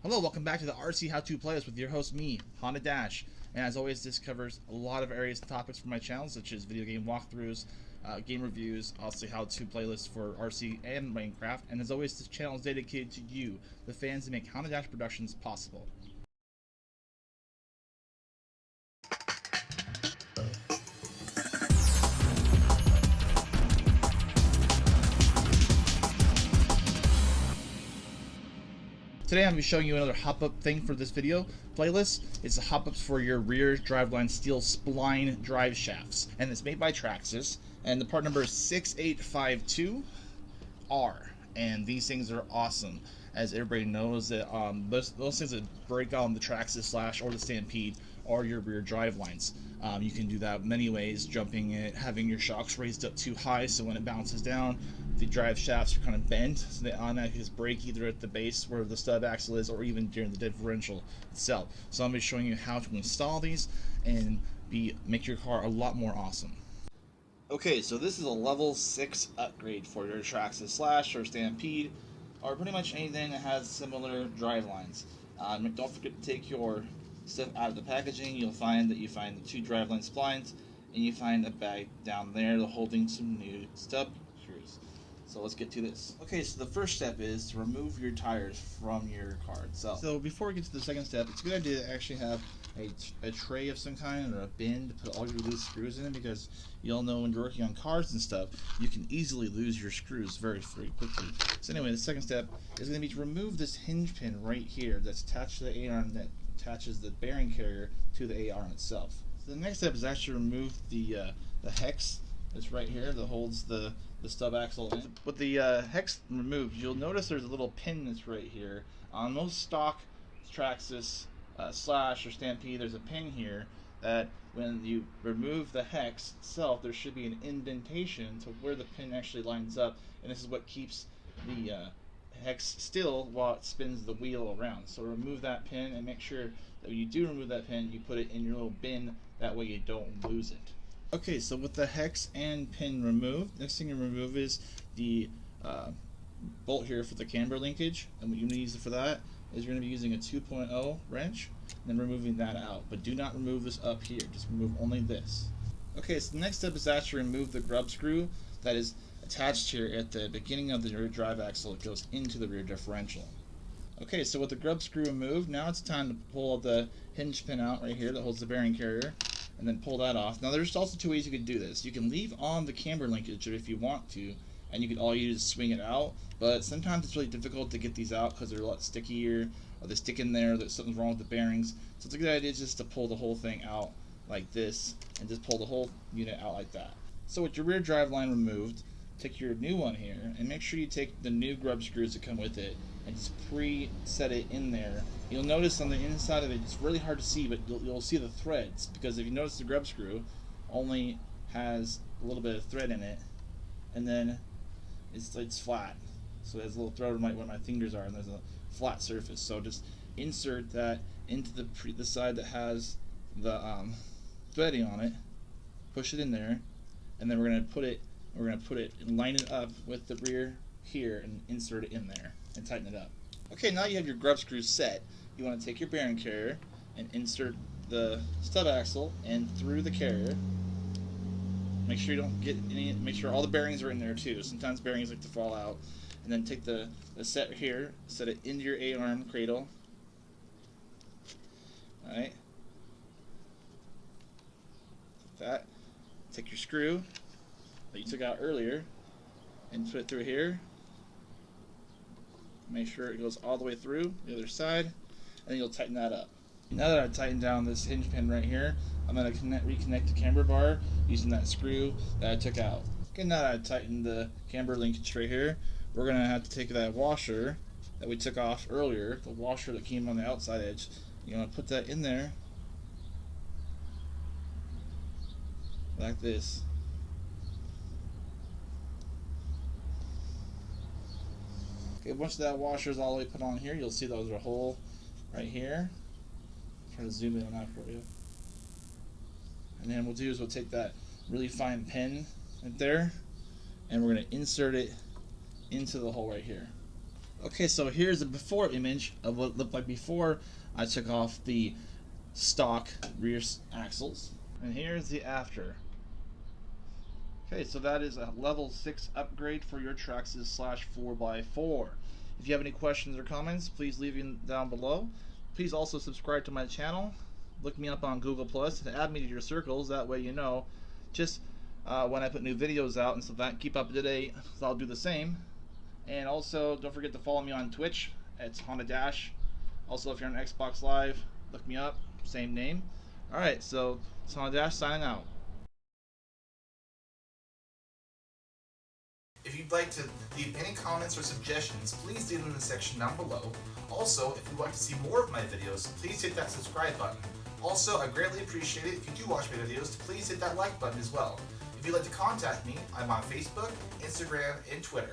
Hello, welcome back to the RC How-To Playlist with your host, me, Honda Dash. And as always, this covers a lot of areas and topics for my channel, such as video game walkthroughs, game reviews, also how-to playlists for RC and Minecraft. And as always, this channel is dedicated to you, the fans that make Honda Dash Productions possible. Today I'm going to be showing you another hop-up thing for this video playlist. It's the hop-ups for your rear driveline steel spline drive shafts. And it's made by Traxxas. And the part number is 6852R. And these things are awesome. As everybody knows, that those things that break on the Traxxas Slash or the Stampede are your rear drive lines. You can do that many ways, jumping it, having your shocks raised up too high so when it bounces down, the drive shafts are kind of bent, so they automatically just break either at the base where the stub axle is or even during the differential itself. So I'm going to be showing you how to install these and make your car a lot more awesome. Okay, so this is a level 6 upgrade for your Traxxas Slash or Stampede, or pretty much anything that has similar drive lines. Don't forget to take your stuff out of the packaging. You'll find that you find the 2 driveline splines, and you find a bag down there holding some new stub screws. So let's get to this. Okay, so the first step is to remove your tires from your car itself. So before we get to the second step, it's a good idea to actually have a tray of some kind or a bin to put all your loose screws in, because you all know when you're working on cars and stuff, you can easily lose your screws very quickly. So anyway, the second step is going to be to remove this hinge pin right here that's attached to the A-arm that attaches the bearing carrier to the A-arm itself. So the next step is actually remove the hex that's right here that holds the stub axle in. With the hex removed, you'll notice there's a little pin that's right here. On most stock Traxxas Slash or Stampede, there's a pin here that when you remove the hex itself, there should be an indentation to where the pin actually lines up, and this is what keeps the hex still while it spins the wheel around. So remove that pin and make sure that when you do remove that pin, you put it in your little bin, that way you don't lose it. Okay, so with the hex and pin removed, next thing you remove is the bolt here for the camber linkage, and what you're going to use for that is you're going to be using a 2.0 wrench and then removing that out. But do not remove this up here, just remove only this. Okay, so the next step is to actually remove the grub screw that is attached here at the beginning of the rear drive axle. It goes into the rear differential. Okay, so with the grub screw removed, now it's time to pull the hinge pin out right here that holds the bearing carrier, and then pull that off. Now there's also 2 ways you can do this. You can leave on the camber linkage if you want to, and you can all you do is swing it out, but sometimes it's really difficult to get these out because they're a lot stickier, or they stick in there, that something's wrong with the bearings. So it's a good idea just to pull the whole thing out like this, and just pull the whole unit out like that. So with your rear drive line removed, take your new one here, and make sure you take the new grub screws that come with it, and just pre-set it in there. You'll notice on the inside of it, it's really hard to see, but you'll see the threads, because if you notice the grub screw only has a little bit of thread in it, and then it's flat. So there's a little thread where my fingers are, and there's a flat surface. So just insert that into the side that has the threading on it, push it in there, and then we're gonna put it and line it up with the rear here and insert it in there and tighten it up. Okay, now you have your grub screws set. You want to take your bearing carrier and insert the stub axle in through the carrier. Make sure you don't get any, make sure all the bearings are in there too. Sometimes bearings like to fall out. And then take the set here, set it into your A-arm cradle. Alright. Like that. Take your screw that you took out earlier and put it through here. Make sure it goes all the way through the other side, and then you'll tighten that up. Now that I've tightened down this hinge pin right here, I'm going to reconnect the camber bar using that screw that I took out. Okay, now that I've tightened the camber linkage right here, we're going to have to take that washer that we took off earlier, the washer that came on the outside edge. You want to put that in there like this. Okay, once that washer is all the way put on here, you'll see there's a hole right here. Try to zoom in on that for you. And then what we'll do is we'll take that really fine pin right there, and we're going to insert it into the hole right here. Okay, so here's a before image of what it looked like before I took off the stock rear axles. And here's the after. Okay, so that is a level 6 upgrade for your Traxxas slash 4x4. If you have any questions or comments, please leave them down below. Please also subscribe to my channel. Look me up on Google Plus and add me to your circles. That way you know just when I put new videos out and stuff like that. Keep up to date, so I'll do the same. And also, don't forget to follow me on Twitch. It's Honda Dash. Also, if you're on Xbox Live, look me up. Same name. Alright, so it's Honda Dash signing out. If you'd like to leave any comments or suggestions, please leave them in the section down below. Also, if you'd like to see more of my videos, please hit that subscribe button. Also, I greatly appreciate it if you do watch my videos to please hit that like button as well. If you'd like to contact me, I'm on Facebook, Instagram, and Twitter.